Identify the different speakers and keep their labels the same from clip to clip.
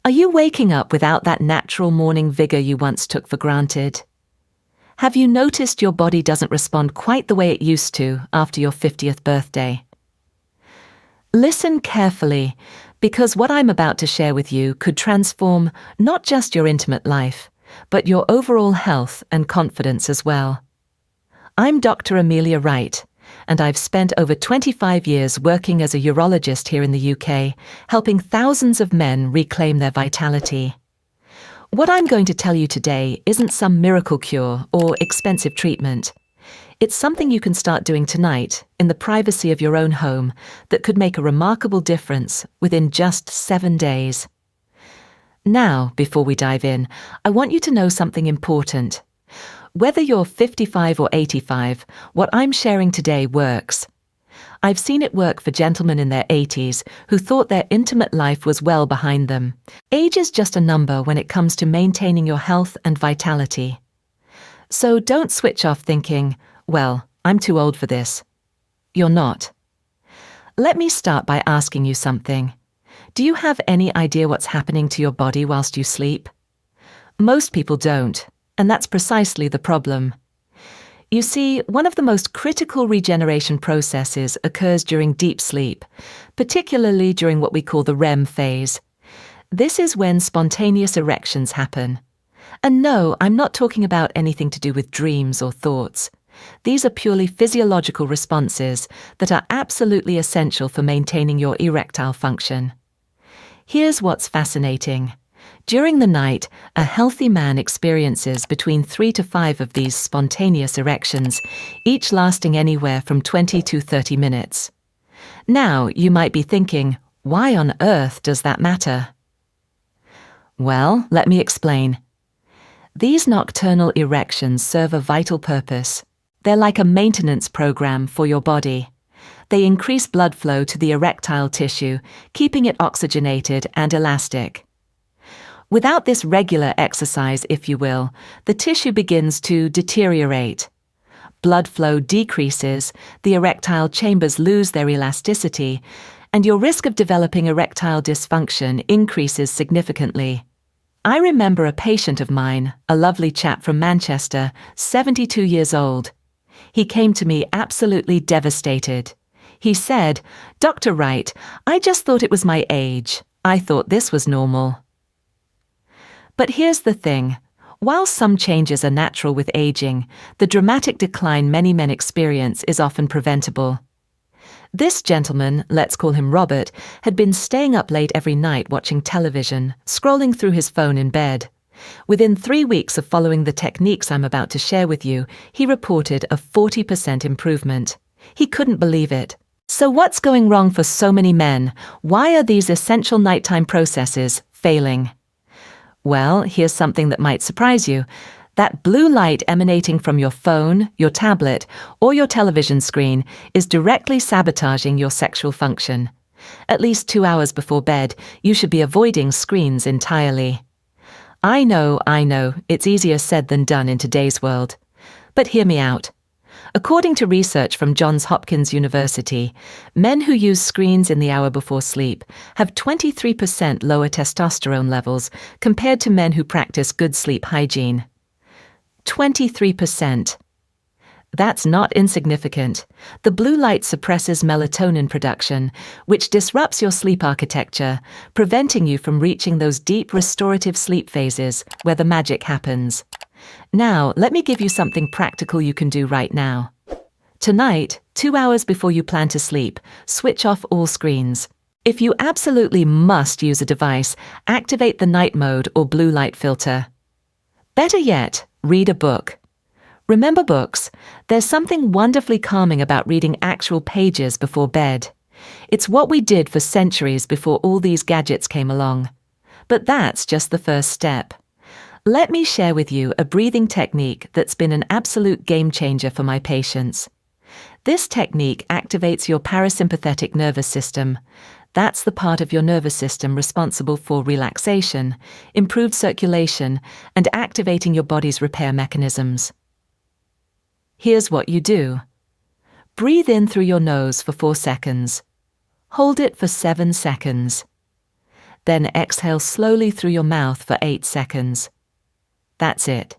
Speaker 1: Are you waking up without that natural morning vigor you once took for granted? Have you noticed your body doesn't respond quite the way it used to after your 50th birthday? Listen carefully, because what I'm about to share with you could transform not just your intimate life, but your overall health and confidence as well. I'm Dr. Amelia Wright, and I've spent over 25 years working as a urologist here in the UK, helping thousands of men reclaim their vitality. What I'm going to tell you today isn't some miracle cure or expensive treatment. It's something you can start doing tonight in the privacy of your own home that could make a remarkable difference within just 7 days. Now, before we dive in, I want you to know something important. Whether you're 55 or 85, what I'm sharing today works. I've seen it work for gentlemen in their 80s who thought their intimate life was well behind them. Age is just a number when it comes to maintaining your health and vitality. So don't switch off thinking, well, I'm too old for this. You're not. Let me start by asking you something. Do you have any idea what's happening to your body whilst you sleep? Most people don't, and that's precisely the problem. You see, one of the most critical regeneration processes occurs during deep sleep, particularly during what we call the REM phase. This is when spontaneous erections happen. And no, I'm not talking about anything to do with dreams or thoughts. These are purely physiological responses that are absolutely essential for maintaining your erectile function. Here's what's fascinating. During the night, a healthy man experiences between 3 to 5 of these spontaneous erections, each lasting anywhere from 20 to 30 minutes. Now, you might be thinking, why on earth does that matter? Well, let me explain. These nocturnal erections serve a vital purpose. They're like a maintenance program for your body. They increase blood flow to the erectile tissue, keeping it oxygenated and elastic. Without this regular exercise, if you will, the tissue begins to deteriorate. Blood flow decreases, the erectile chambers lose their elasticity, and your risk of developing erectile dysfunction increases significantly. I remember a patient of mine, a lovely chap from Manchester, 72 years old. He came to me absolutely devastated. He said, "Dr. Wright, I just thought it was my age. I thought this was normal." But here's the thing. While some changes are natural with aging, the dramatic decline many men experience is often preventable. This gentleman, let's call him Robert, had been staying up late every night watching television, scrolling through his phone in bed. Within 3 weeks of following the techniques I'm about to share with you, he reported a 40% improvement. He couldn't believe it. So what's going wrong for so many men? Why are these essential nighttime processes failing? Well, here's something that might surprise you. That blue light emanating from your phone, your tablet, or your television screen is directly sabotaging your sexual function. At least 2 hours before bed, you should be avoiding screens entirely. I know, it's easier said than done in today's world. But hear me out. According to research from Johns Hopkins University, men who use screens in the hour before sleep have 23% lower testosterone levels compared to men who practice good sleep hygiene. 23%. That's not insignificant. The blue light suppresses melatonin production, which disrupts your sleep architecture, preventing you from reaching those deep restorative sleep phases where the magic happens. Now, let me give you something practical you can do right now. Tonight, 2 hours before you plan to sleep, switch off all screens. If you absolutely must use a device, activate the night mode or blue light filter. Better yet, read a book. Remember books? There's something wonderfully calming about reading actual pages before bed. It's what we did for centuries before all these gadgets came along. But that's just the first step. Let me share with you a breathing technique that's been an absolute game changer for my patients. This technique activates your parasympathetic nervous system. That's the part of your nervous system responsible for relaxation, improved circulation, and activating your body's repair mechanisms. Here's what you do. Breathe in through your nose for 4 seconds. Hold it for 7 seconds. Then exhale slowly through your mouth for 8 seconds. That's it.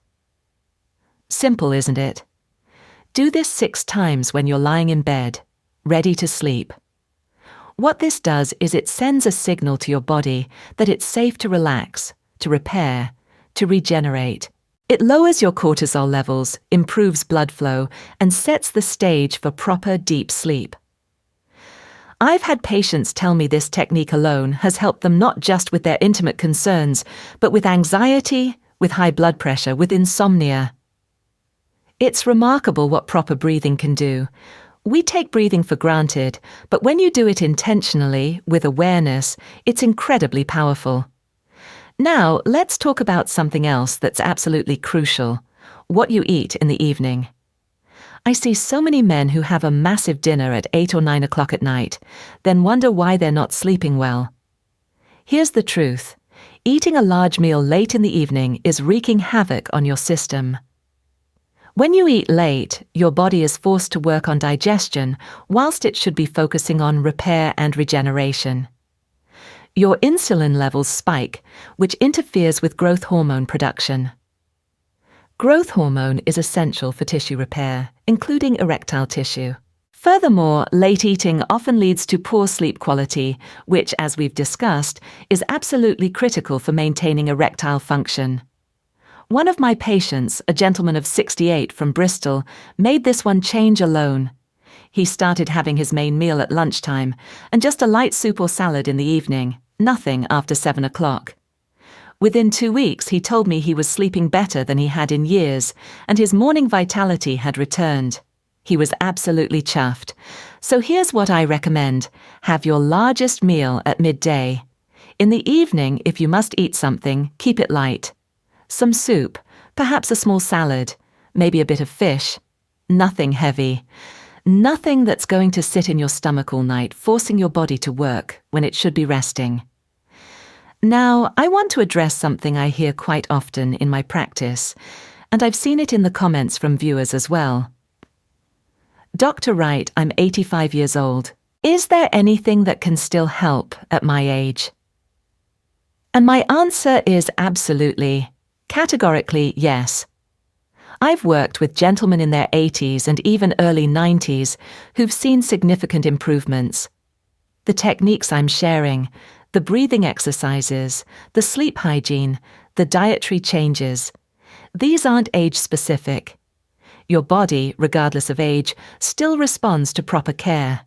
Speaker 1: Simple, isn't it? Do this 6 times when you're lying in bed, ready to sleep. What this does is it sends a signal to your body that it's safe to relax, to repair, to regenerate. It lowers your cortisol levels, improves blood flow, and sets the stage for proper deep sleep. I've had patients tell me this technique alone has helped them not just with their intimate concerns, but with anxiety, with high blood pressure, with insomnia. It's remarkable what proper breathing can do. We take breathing for granted, but when you do it intentionally, with awareness, it's incredibly powerful. Now, let's talk about something else that's absolutely crucial: what you eat in the evening. I see so many men who have a massive dinner at 8 or 9 o'clock at night, then wonder why they're not sleeping well. Here's the truth: eating a large meal late in the evening is wreaking havoc on your system. When you eat late, your body is forced to work on digestion whilst it should be focusing on repair and regeneration. Your insulin levels spike, which interferes with growth hormone production. Growth hormone is essential for tissue repair, including erectile tissue. Furthermore, late eating often leads to poor sleep quality, which, as we've discussed, is absolutely critical for maintaining erectile function. One of my patients, a gentleman of 68 from Bristol, made this one change alone. He started having his main meal at lunchtime and just a light soup or salad in the evening, nothing after 7 o'clock. Within 2 weeks, he told me he was sleeping better than he had in years, and his morning vitality had returned. He was absolutely chuffed. So here's what I recommend: have your largest meal at midday. In the evening, if you must eat something, keep it light. Some soup, perhaps a small salad, maybe a bit of fish. Nothing heavy. Nothing that's going to sit in your stomach all night, forcing your body to work when it should be resting. Now, I want to address something I hear quite often in my practice, and I've seen it in the comments from viewers as well. Dr. Wright, I'm 85 years old. Is there anything that can still help at my age? And my answer is absolutely. Categorically, yes. I've worked with gentlemen in their 80s and even early 90s who've seen significant improvements. The techniques I'm sharing, the breathing exercises, the sleep hygiene, the dietary changes, these aren't age-specific. Your body, regardless of age, still responds to proper care.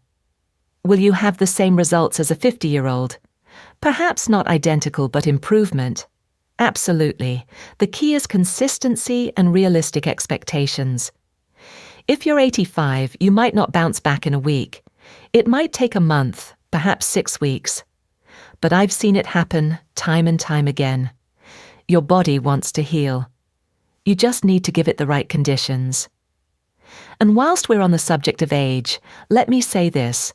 Speaker 1: Will you have the same results as a 50-year-old? Perhaps not identical, but improvement. Absolutely. The key is consistency and realistic expectations. If you're 85, you might not bounce back in a week. It might take a month, perhaps 6 weeks. But I've seen it happen time and time again. Your body wants to heal. You just need to give it the right conditions. And whilst we're on the subject of age, let me say this: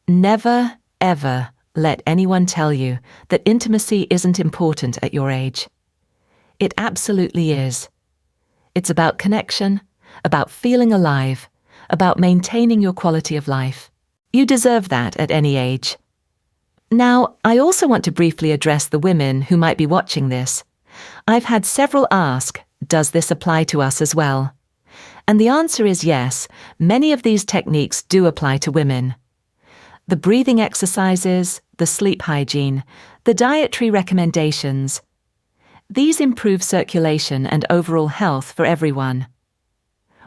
Speaker 1: never, ever let anyone tell you that intimacy isn't important at your age. It absolutely is. It's about connection, about feeling alive, about maintaining your quality of life. You deserve that at any age. Now, I also want to briefly address the women who might be watching this. I've had several ask, does this apply to us as well? And the answer is yes, many of these techniques do apply to women. The breathing exercises, the sleep hygiene, the dietary recommendations. These improve circulation and overall health for everyone.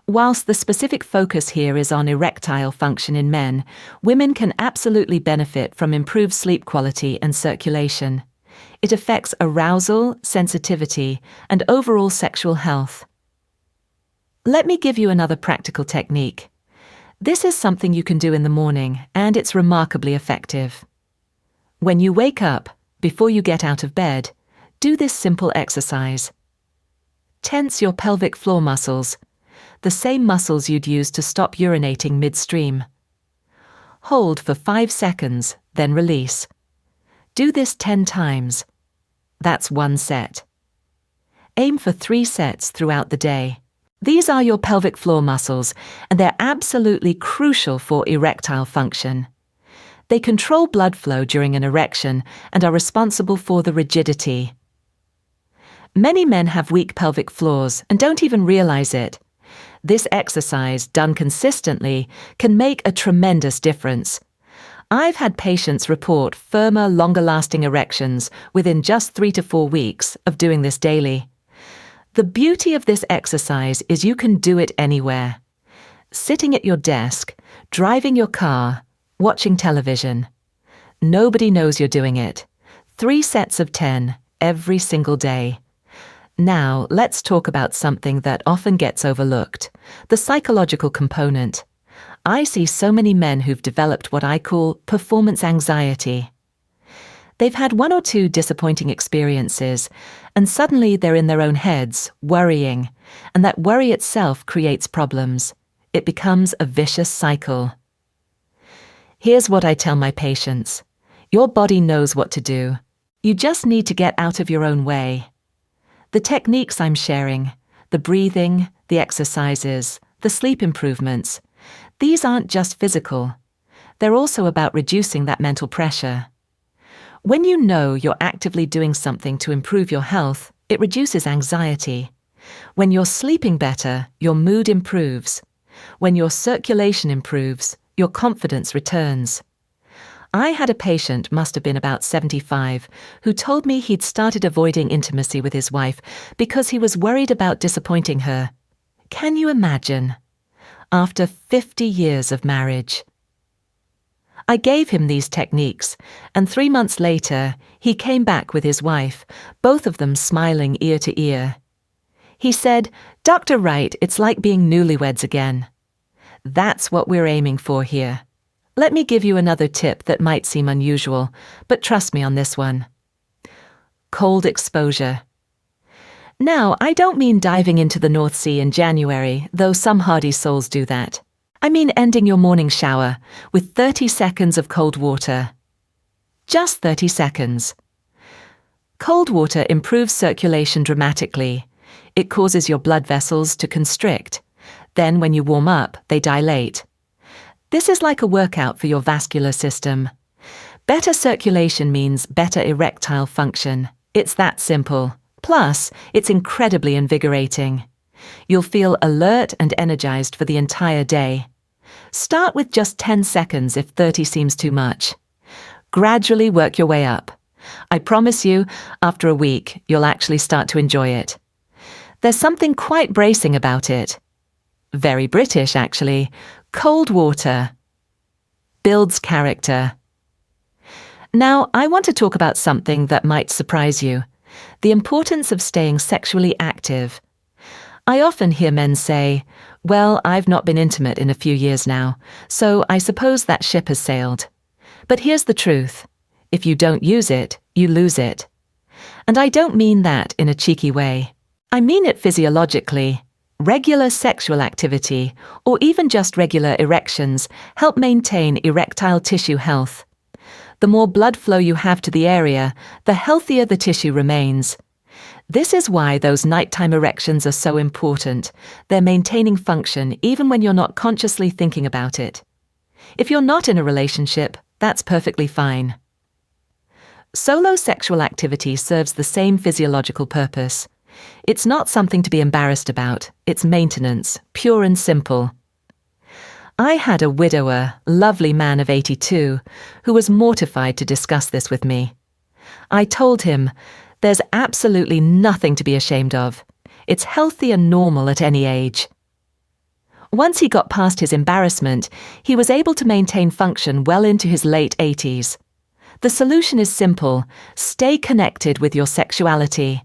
Speaker 1: Whilst the specific focus here is on erectile function in men, women can absolutely benefit from improved sleep quality and circulation. It affects arousal, sensitivity, and overall sexual health. Let me give you another practical technique. This is something you can do in the morning, and it's remarkably effective. When you wake up, before you get out of bed, do this simple exercise. Tense your pelvic floor muscles, the same muscles you'd use to stop urinating midstream. Hold for 5 seconds, then release. Do this 10 times. That's 1 set. Aim for 3 sets throughout the day. These are your pelvic floor muscles, and they're absolutely crucial for erectile function. They control blood flow during an erection and are responsible for the rigidity. Many men have weak pelvic floors and don't even realize it. This exercise, done consistently, can make a tremendous difference. I've had patients report firmer, longer-lasting erections within just 3 to 4 weeks of doing this daily. The beauty of this exercise is you can do it anywhere. Sitting at your desk, driving your car, watching television. Nobody knows you're doing it. 3 sets of 10 every single day. Now, let's talk about something that often gets overlooked, the psychological component. I see so many men who've developed what I call performance anxiety. They've had 1 or 2 disappointing experiences, and suddenly they're in their own heads, worrying, and that worry itself creates problems. It becomes a vicious cycle. Here's what I tell my patients. Your body knows what to do. You just need to get out of your own way. The techniques I'm sharing, the breathing, the exercises, the sleep improvements, these aren't just physical. They're also about reducing that mental pressure. When you know you're actively doing something to improve your health, it reduces anxiety. When you're sleeping better, your mood improves. When your circulation improves, your confidence returns. I had a patient, must have been about 75, who told me he'd started avoiding intimacy with his wife because he was worried about disappointing her. Can you imagine? After 50 years of marriage. I gave him these techniques, and 3 months later, he came back with his wife, both of them smiling ear to ear. He said, "Dr. Wright, it's like being newlyweds again." That's what we're aiming for here. Let me give you another tip that might seem unusual, but trust me on this one. Cold exposure. Now, I don't mean diving into the North Sea in January, though some hardy souls do that. I mean ending your morning shower with 30 seconds of cold water. Just 30 seconds. Cold water improves circulation dramatically. It causes your blood vessels to constrict. Then when you warm up, they dilate. This is like a workout for your vascular system. Better circulation means better erectile function. It's that simple. Plus, it's incredibly invigorating. You'll feel alert and energized for the entire day. Start with just 10 seconds if 30 seems too much. Gradually work your way up. I promise you, after a week, you'll actually start to enjoy it. There's something quite bracing about it. Very British, actually. Cold water. Builds character. Now, I want to talk about something that might surprise you. The importance of staying sexually active. I often hear men say, "Well, I've not been intimate in a few years now, so I suppose that ship has sailed." But here's the truth. If you don't use it, you lose it. And I don't mean that in a cheeky way. I mean it physiologically. Regular sexual activity, or even just regular erections, help maintain erectile tissue health. The more blood flow you have to the area, the healthier the tissue remains. This is why those nighttime erections are so important. They're maintaining function even when you're not consciously thinking about it. If you're not in a relationship, that's perfectly fine. Solo sexual activity serves the same physiological purpose. It's not something to be embarrassed about. It's maintenance, pure and simple. I had a widower, lovely man of 82, who was mortified to discuss this with me. I told him, there's absolutely nothing to be ashamed of. It's healthy and normal at any age. Once he got past his embarrassment, he was able to maintain function well into his late 80s. The solution is simple. Stay connected with your sexuality.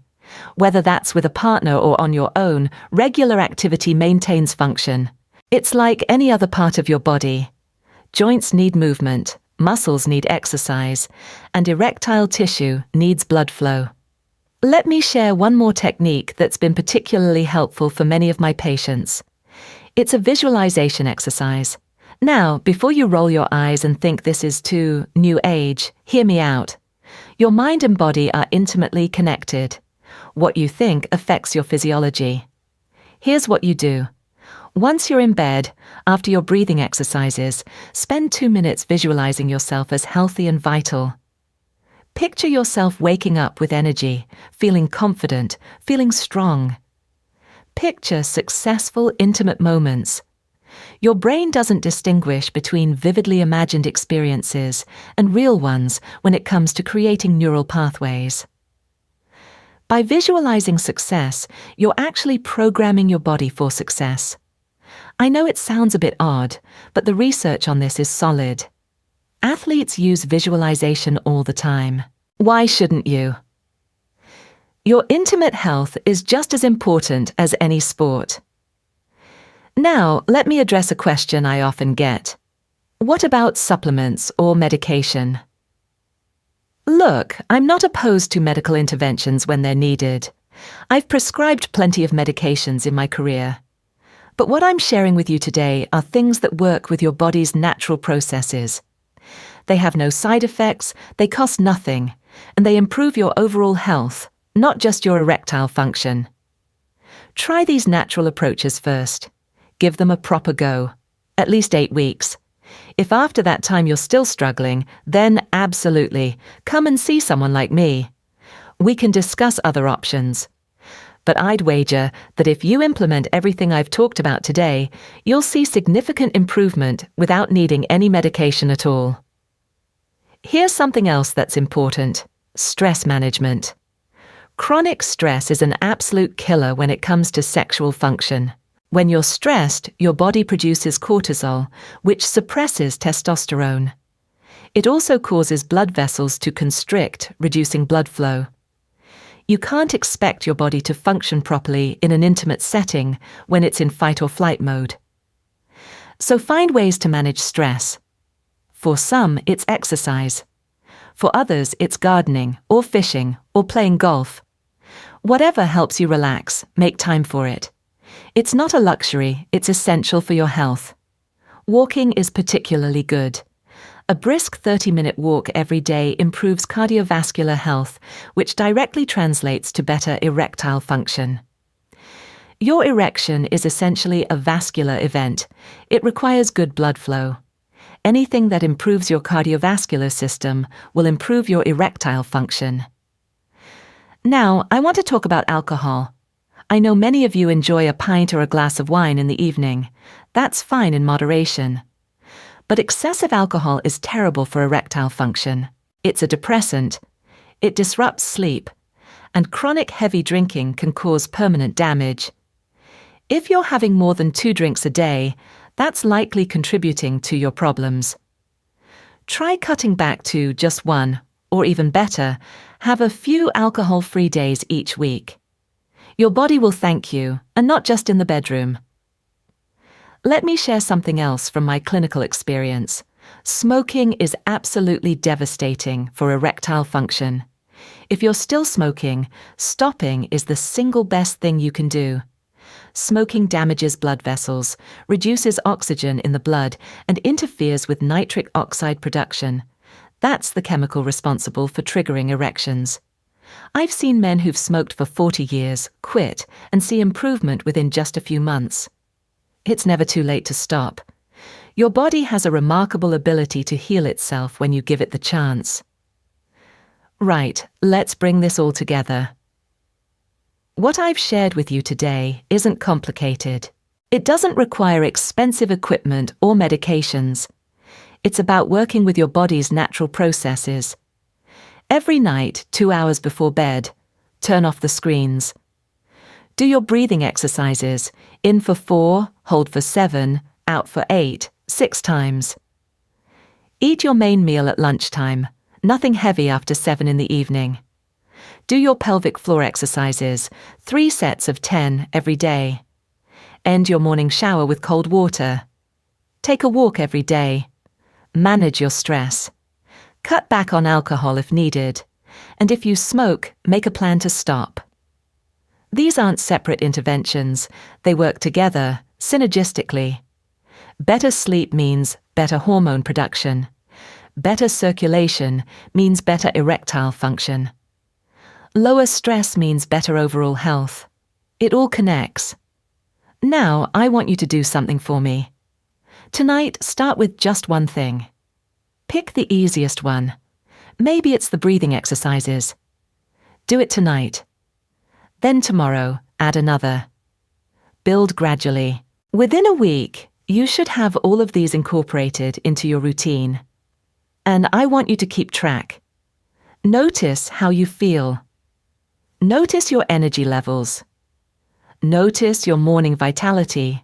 Speaker 1: Whether that's with a partner or on your own, regular activity maintains function. It's like any other part of your body. Joints need movement, muscles need exercise, and erectile tissue needs blood flow. Let me share one more technique that's been particularly helpful for many of my patients. It's a visualization exercise. Now, before you roll your eyes and think this is too new age, hear me out. Your mind and body are intimately connected. What you think affects your physiology. Here's what you do. Once you're in bed, after your breathing exercises, spend 2 minutes visualizing yourself as healthy and vital. Picture yourself waking up with energy, feeling confident, feeling strong. Picture successful, intimate moments. Your brain doesn't distinguish between vividly imagined experiences and real ones when it comes to creating neural pathways. By visualizing success, you're actually programming your body for success. I know it sounds a bit odd, but the research on this is solid. Athletes use visualization all the time. Why shouldn't you? Your intimate health is just as important as any sport. Now, let me address a question I often get. What about supplements or medication? Look, I'm not opposed to medical interventions when they're needed. I've prescribed plenty of medications in my career. But what I'm sharing with you today are things that work with your body's natural processes. They have no side effects, they cost nothing, and they improve your overall health, not just your erectile function. Try these natural approaches first. Give them a proper go, at least 8 weeks. If after that time you're still struggling, then absolutely, come and see someone like me. We can discuss other options. But I'd wager that if you implement everything I've talked about today, you'll see significant improvement without needing any medication at all. Here's something else that's important: stress management. Chronic stress is an absolute killer when it comes to sexual function. When you're stressed, your body produces cortisol, which suppresses testosterone. It also causes blood vessels to constrict, reducing blood flow. You can't expect your body to function properly in an intimate setting when it's in fight or flight mode. So find ways to manage stress. For some, it's exercise. For others, it's gardening, or fishing, or playing golf. Whatever helps you relax, make time for it. It's not a luxury, it's essential for your health. Walking is particularly good. A brisk 30-minute walk every day improves cardiovascular health, which directly translates to better erectile function. Your erection is essentially a vascular event. It requires good blood flow. Anything that improves your cardiovascular system will improve your erectile function. Now, I want to talk about alcohol. I know many of you enjoy a pint or a glass of wine in the evening. That's fine in moderation. But excessive alcohol is terrible for erectile function. It's a depressant. It disrupts sleep. And chronic heavy drinking can cause permanent damage. If you're having more than 2 drinks a day, that's likely contributing to your problems. Try cutting back to just 1, or even better, have a few alcohol-free days each week. Your body will thank you, and not just in the bedroom. Let me share something else from my clinical experience. Smoking is absolutely devastating for erectile function. If you're still smoking, stopping is the single best thing you can do. Smoking damages blood vessels, reduces oxygen in the blood, and interferes with nitric oxide production. That's the chemical responsible for triggering erections. I've seen men who've smoked for 40 years quit and see improvement within just a few months. It's never too late to stop. Your body has a remarkable ability to heal itself when you give it the chance. Right, let's bring this all together. What I've shared with you today isn't complicated. It doesn't require expensive equipment or medications. It's about working with your body's natural processes. Every night, 2 hours before bed, turn off the screens. Do your breathing exercises, in for 4, hold for 7, out for 8, 6 times. Eat your main meal at lunchtime, nothing heavy after 7 in the evening. Do your pelvic floor exercises, 3 sets of 10 every day. End your morning shower with cold water. Take a walk every day. Manage your stress. Cut back on alcohol if needed. And if you smoke, make a plan to stop. These aren't separate interventions. They work together, synergistically. Better sleep means better hormone production. Better circulation means better erectile function. Lower stress means better overall health. It all connects. Now, I want you to do something for me. Tonight, start with just one thing. Pick the easiest one. Maybe it's the breathing exercises. Do it tonight. Then tomorrow, add another. Build gradually. Within a week, you should have all of these incorporated into your routine. And I want you to keep track. Notice how you feel. Notice your energy levels. Notice your morning vitality.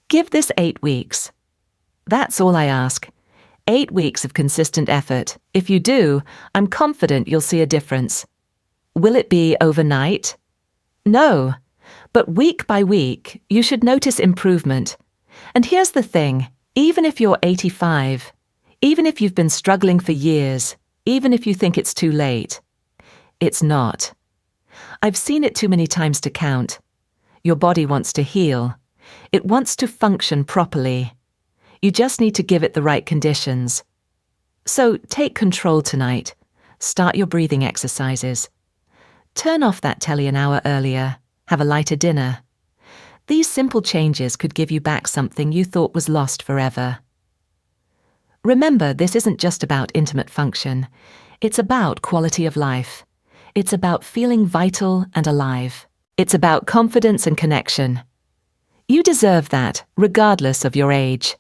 Speaker 1: Give this 8 weeks. That's all I ask. 8 weeks of consistent effort. If you do, I'm confident you'll see a difference. Will it be overnight? No. But week by week, you should notice improvement. And here's the thing, even if you're 85, even if you've been struggling for years, even if you think it's too late, it's not. I've seen it too many times to count. Your body wants to heal. It wants to function properly. You just need to give it the right conditions. So take control tonight. Start your breathing exercises. Turn off that telly an hour earlier. Have a lighter dinner. These simple changes could give you back something you thought was lost forever. Remember, this isn't just about intimate function. It's about quality of life. It's about feeling vital and alive. It's about confidence and connection. You deserve that, regardless of your age.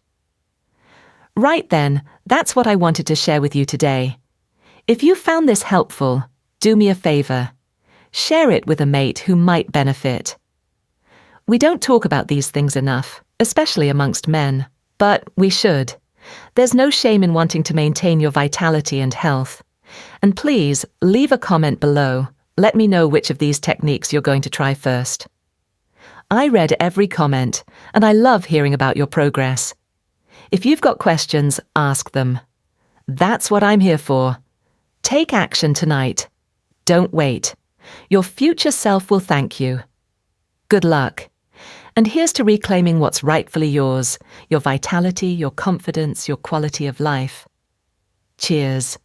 Speaker 1: Right then, that's what I wanted to share with you today. If you found this helpful, do me a favor. Share it with a mate who might benefit. We don't talk about these things enough, especially amongst men, but we should. There's no shame in wanting to maintain your vitality and health. And please, leave a comment below. Let me know which of these techniques you're going to try first. I read every comment, and I love hearing about your progress. If you've got questions, ask them. That's what I'm here for. Take action tonight. Don't wait. Your future self will thank you. Good luck. And here's to reclaiming what's rightfully yours, your vitality, your confidence, your quality of life. Cheers.